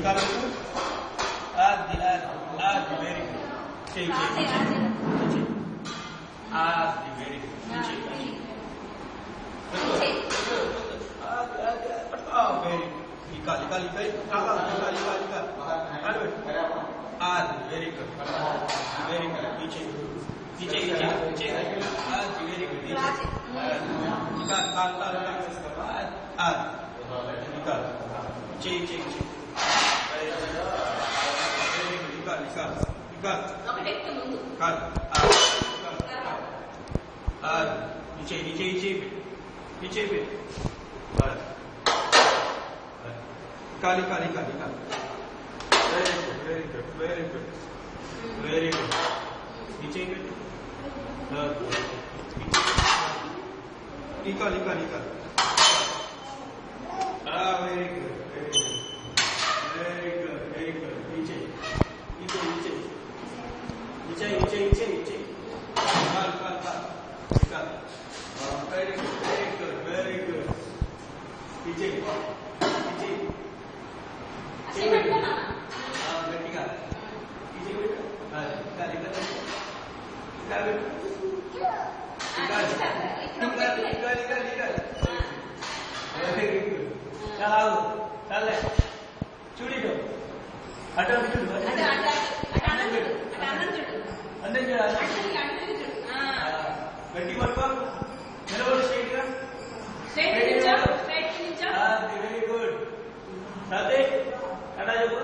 निकालो आदि very good check आदि वेरी गुड नीचे वेरी गुड निकाल आदि वेरी गुड नीचे आदि वेरी गुड निकाल आदि निकाल चेक निकाल नीचे पे निकाल वेरी गुड नीचे पे निकाल वेरी गुड नीचे निकाल वेरी गुड नीचे చూడు అటు అందరి గట్టి పట్టుకో నిలబడు స్ట్రైట్ వెరీ గుడ్ అదే అలా చెప్పు